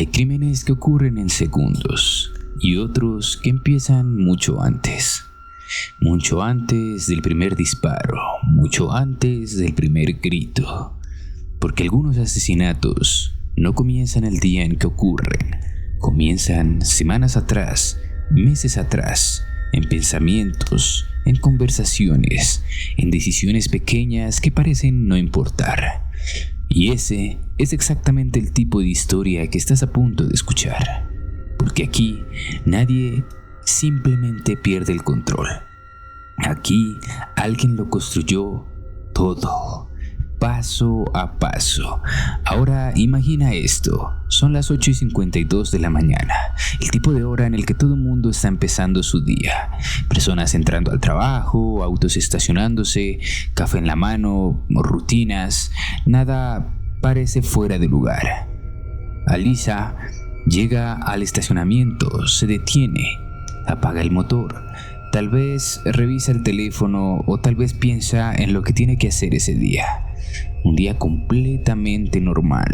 Hay crímenes que ocurren en segundos y otros que empiezan mucho antes. Mucho antes del primer disparo, mucho antes del primer grito. Porque algunos asesinatos no comienzan el día en que ocurren. Comienzan semanas atrás, meses atrás, en pensamientos, en conversaciones, en decisiones pequeñas que parecen no importar. Y ese es exactamente el tipo de historia que estás a punto de escuchar. Porque aquí nadie simplemente pierde el control. Aquí alguien lo construyó todo, paso a paso. Ahora imagina esto, son las 8:52 de la mañana, el tipo de hora en el que todo el mundo está empezando su día. Personas entrando al trabajo, autos estacionándose, café en la mano, rutinas, nada parece fuera de lugar. Alisa llega al estacionamiento, se detiene, apaga el motor. Tal vez revisa el teléfono o tal vez piensa en lo que tiene que hacer ese día. Un día completamente normal.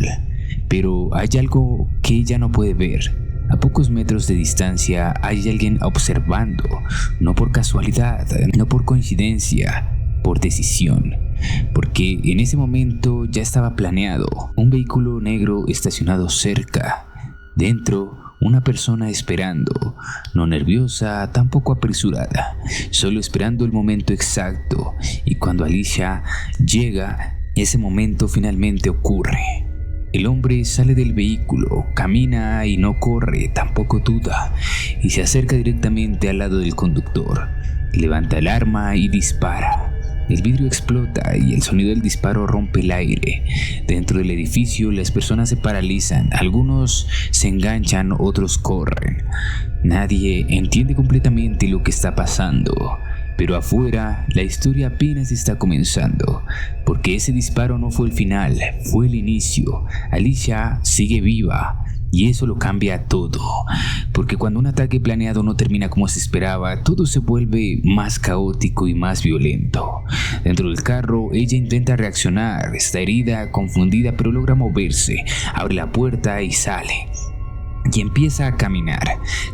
Pero hay algo que ella no puede ver. A pocos metros de distancia hay alguien observando. No por casualidad, no por coincidencia, por decisión. Porque en ese momento ya estaba planeado. Un vehículo negro estacionado cerca. Dentro, una persona esperando, no nerviosa, tampoco apresurada, solo esperando el momento exacto. Y cuando Alicia llega, ese momento finalmente ocurre. El hombre sale del vehículo, camina y no corre, tampoco duda, y se acerca directamente al lado del conductor. Levanta el arma y dispara. El vidrio explota y el sonido del disparo rompe el aire. Dentro del edificio las personas se paralizan, algunos se enganchan, otros corren. Nadie entiende completamente lo que está pasando. Pero afuera, la historia apenas está comenzando, porque ese disparo no fue el final, fue el inicio. Alicia sigue viva. Y eso lo cambia todo, porque cuando un ataque planeado no termina como se esperaba, todo se vuelve más caótico y más violento. Dentro del carro, ella intenta reaccionar, está herida, confundida, pero logra moverse, abre la puerta y sale. Y empieza a caminar,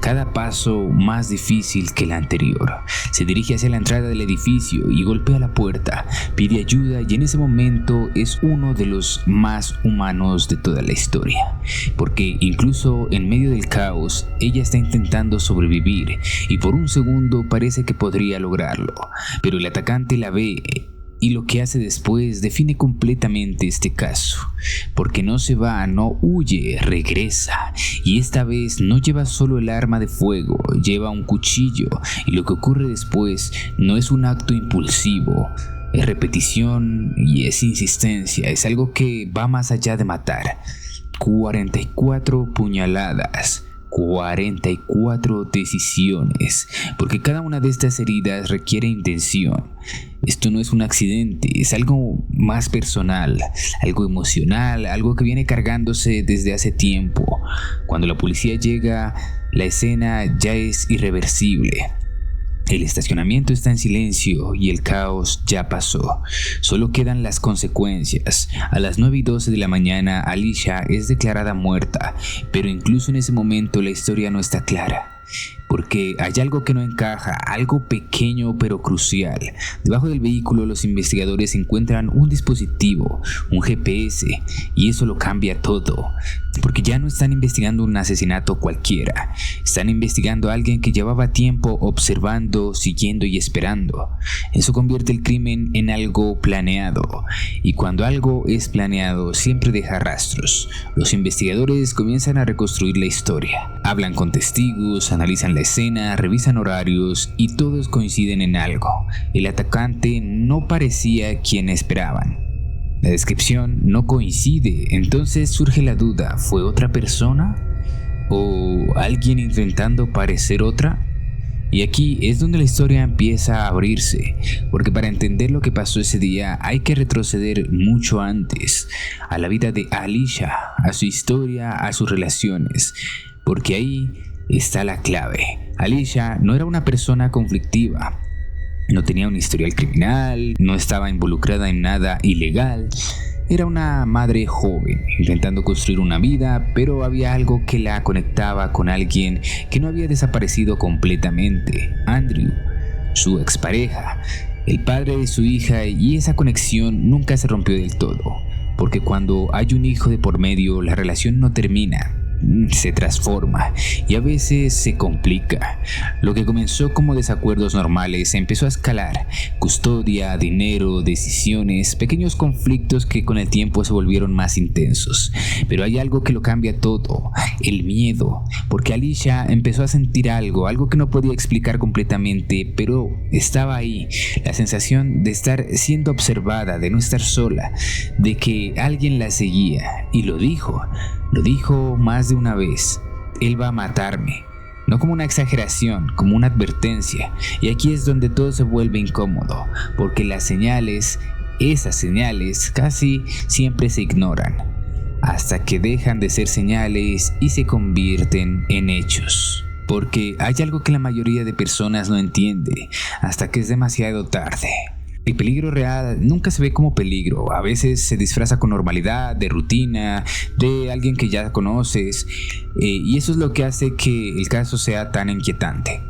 cada paso más difícil que el anterior. Se dirige hacia la entrada del edificio y golpea la puerta, pide ayuda y en ese momento es uno de los más humanos de toda la historia. Porque incluso en medio del caos, ella está intentando sobrevivir y por un segundo parece que podría lograrlo. Pero el atacante la ve. Y lo que hace después define completamente este caso, porque no se va, no huye, regresa, y esta vez no lleva solo el arma de fuego, lleva un cuchillo, y lo que ocurre después no es un acto impulsivo, es repetición y es insistencia, es algo que va más allá de matar. 44 puñaladas. 44 decisiones, porque cada una de estas heridas requiere intención. Esto no es un accidente, es algo más personal, algo emocional, algo que viene cargándose desde hace tiempo. Cuando la policía llega, la escena ya es irreversible. El estacionamiento está en silencio y el caos ya pasó. Solo quedan las consecuencias. A las 9:12 de la mañana, Alicia es declarada muerta, pero incluso en ese momento la historia no está clara. Porque hay algo que no encaja, algo pequeño pero crucial. Debajo del vehículo los investigadores encuentran un dispositivo, un GPS, y eso lo cambia todo. Porque ya no están investigando un asesinato cualquiera, están investigando a alguien que llevaba tiempo observando, siguiendo y esperando. Eso convierte el crimen en algo planeado, y cuando algo es planeado siempre deja rastros. Los investigadores comienzan a reconstruir la historia, hablan con testigos, analizan la escena, revisan horarios y todos coinciden en algo. El atacante no parecía quien esperaban. La descripción no coincide, entonces surge la duda, ¿fue otra persona? ¿O alguien intentando parecer otra? Y aquí es donde la historia empieza a abrirse, porque para entender lo que pasó ese día hay que retroceder mucho antes, a la vida de Alicia, a su historia, a sus relaciones, porque ahí está la clave. Alicia no era una persona conflictiva, no tenía un historial criminal, no estaba involucrada en nada ilegal. Era una madre joven, intentando construir una vida, pero había algo que la conectaba con alguien que no había desaparecido completamente: Andrew, su expareja, el padre de su hija, y esa conexión nunca se rompió del todo, porque cuando hay un hijo de por medio, la relación no termina. Se transforma y a veces se complica. Lo que comenzó como desacuerdos normales empezó a escalar: custodia, dinero, decisiones, pequeños conflictos que con el tiempo se volvieron más intensos. Pero hay algo que lo cambia todo: el miedo, porque Alicia empezó a sentir algo que no podía explicar completamente, pero estaba ahí. La sensación de estar siendo observada, de no estar sola, de que alguien la seguía, y lo dijo más de una vez: él va a matarme. No como una exageración, como una advertencia. Y aquí es donde todo se vuelve incómodo, porque esas señales casi siempre se ignoran, hasta que dejan de ser señales y se convierten en hechos. Porque hay algo que la mayoría de personas no entiende hasta que es demasiado tarde. El peligro real nunca se ve como peligro. A veces se disfraza con normalidad, de rutina, de alguien que ya conoces, y eso es lo que hace que el caso sea tan inquietante.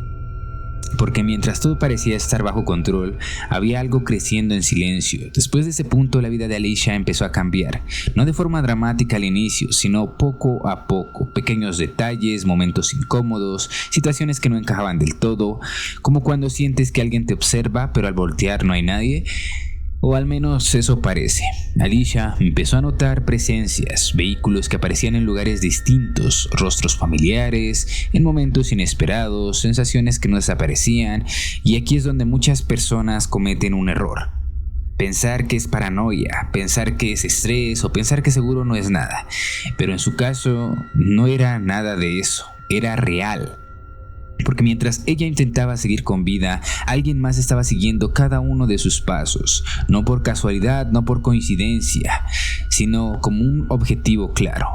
Porque mientras todo parecía estar bajo control, había algo creciendo en silencio. Después de ese punto, la vida de Alicia empezó a cambiar. No de forma dramática al inicio, sino poco a poco. Pequeños detalles, momentos incómodos, situaciones que no encajaban del todo, como cuando sientes que alguien te observa, pero al voltear no hay nadie. O al menos eso parece. Alicia empezó a notar presencias, vehículos que aparecían en lugares distintos, rostros familiares, en momentos inesperados, sensaciones que no desaparecían, y aquí es donde muchas personas cometen un error: pensar que es paranoia, pensar que es estrés o pensar que seguro no es nada. Pero en su caso no era nada de eso, era real. Porque mientras ella intentaba seguir con vida, alguien más estaba siguiendo cada uno de sus pasos, no por casualidad, no por coincidencia, sino como un objetivo claro.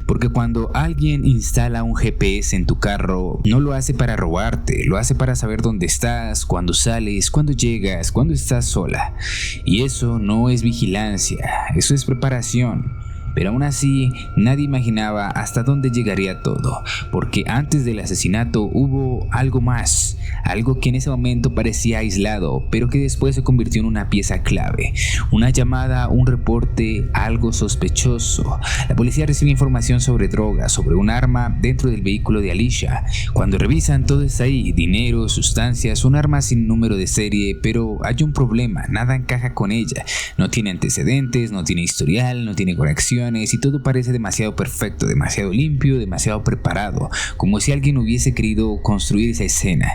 Porque cuando alguien instala un GPS en tu carro, no lo hace para robarte, lo hace para saber dónde estás, cuándo sales, cuándo llegas, cuándo estás sola. Y eso no es vigilancia, eso es preparación. Pero aún así, nadie imaginaba hasta dónde llegaría todo, porque antes del asesinato hubo algo más, algo que en ese momento parecía aislado, pero que después se convirtió en una pieza clave. Una llamada, un reporte, algo sospechoso. La policía recibe información sobre drogas, sobre un arma dentro del vehículo de Alicia. Cuando revisan, todo está ahí: dinero, sustancias, un arma sin número de serie, pero hay un problema: nada encaja con ella. No tiene antecedentes, no tiene historial, no tiene conexión, y todo parece demasiado perfecto, demasiado limpio, demasiado preparado, como si alguien hubiese querido construir esa escena.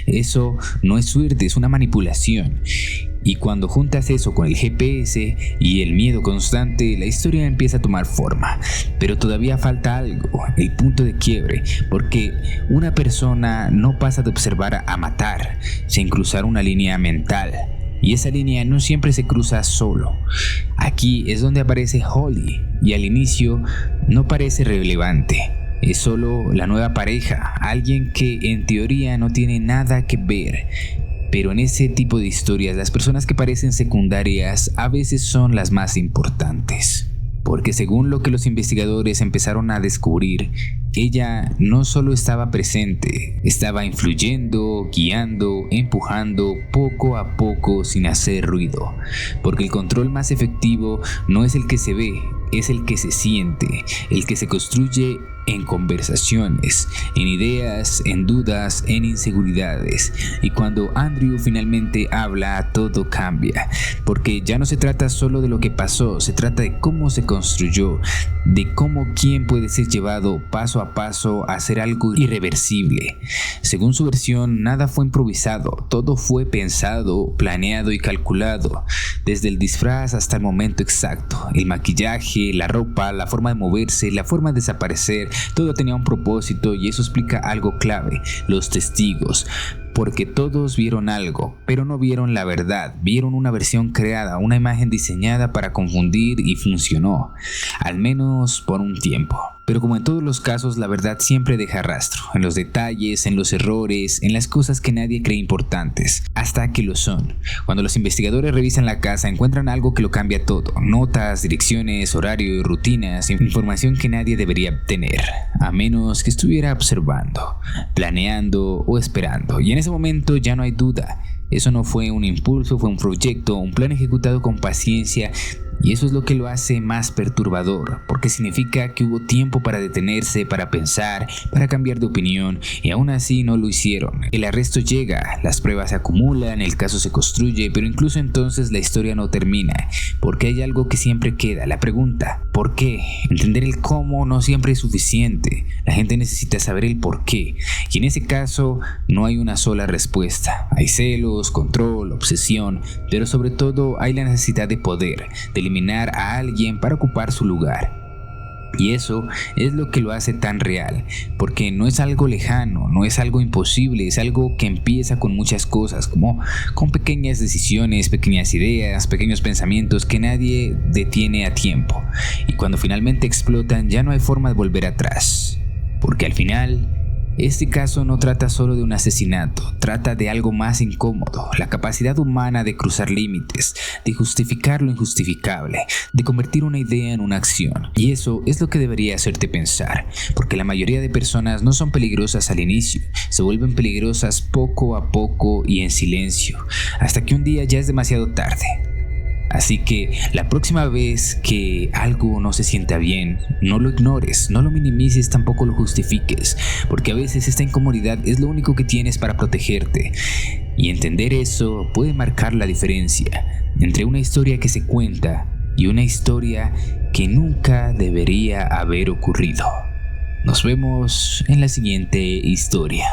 Eso no es suerte, es una manipulación. Y cuando juntas eso con el GPS y el miedo constante, la historia empieza a tomar forma. Pero todavía falta algo, el punto de quiebre, porque una persona no pasa de observar a matar, sin cruzar una línea mental. Y esa línea no siempre se cruza solo. Aquí es donde aparece Holly, y al inicio no parece relevante. Es solo la nueva pareja, alguien que en teoría no tiene nada que ver. Pero en ese tipo de historias, las personas que parecen secundarias a veces son las más importantes. Porque según lo que los investigadores empezaron a descubrir, ella no solo estaba presente, estaba influyendo, guiando, empujando poco a poco sin hacer ruido. Porque el control más efectivo no es el que se ve, es el que se siente, el que se construye en conversaciones, en ideas, en dudas, en inseguridades. Y cuando Andrew finalmente habla, todo cambia, porque ya no se trata solo de lo que pasó, se trata de cómo se construyó, de cómo quién puede ser llevado paso a paso a hacer algo irreversible. Según su versión, nada fue improvisado, todo fue pensado, planeado y calculado, desde el disfraz hasta el momento exacto, el maquillaje, la ropa, la forma de moverse, la forma de desaparecer. Todo tenía un propósito, y eso explica algo clave: los testigos. Porque todos vieron algo, pero no vieron la verdad, vieron una versión creada, una imagen diseñada para confundir, y funcionó, al menos por un tiempo. Pero como en todos los casos, la verdad siempre deja rastro, en los detalles, en los errores, en las cosas que nadie cree importantes, hasta que lo son. Cuando los investigadores revisan la casa, encuentran algo que lo cambia todo: notas, direcciones, horario, rutinas, información que nadie debería tener, a menos que estuviera observando, planeando o esperando. Y en ese momento ya no hay duda. Eso no fue un impulso, fue un proyecto, un plan ejecutado con paciencia. Y eso es lo que lo hace más perturbador, porque significa que hubo tiempo para detenerse, para pensar, para cambiar de opinión, y aún así no lo hicieron. El arresto llega, las pruebas se acumulan, el caso se construye, pero incluso entonces la historia no termina, porque hay algo que siempre queda: la pregunta, ¿por qué? Entender el cómo no siempre es suficiente. La gente necesita saber el por qué, y en ese caso no hay una sola respuesta. Hay celos, control, obsesión, pero sobre todo hay la necesidad de poder, de eliminar a alguien para ocupar su lugar. Y eso es lo que lo hace tan real, porque no es algo lejano, no es algo imposible, es algo que empieza con muchas cosas, como con pequeñas decisiones, pequeñas ideas, pequeños pensamientos que nadie detiene a tiempo. Y cuando finalmente explotan, ya no hay forma de volver atrás, porque al final este caso no trata solo de un asesinato, trata de algo más incómodo: la capacidad humana de cruzar límites, de justificar lo injustificable, de convertir una idea en una acción. Y eso es lo que debería hacerte pensar, porque la mayoría de personas no son peligrosas al inicio, se vuelven peligrosas poco a poco y en silencio, hasta que un día ya es demasiado tarde. Así que la próxima vez que algo no se sienta bien, no lo ignores, no lo minimices, tampoco lo justifiques, porque a veces esta incomodidad es lo único que tienes para protegerte. Y entender eso puede marcar la diferencia entre una historia que se cuenta y una historia que nunca debería haber ocurrido. Nos vemos en la siguiente historia.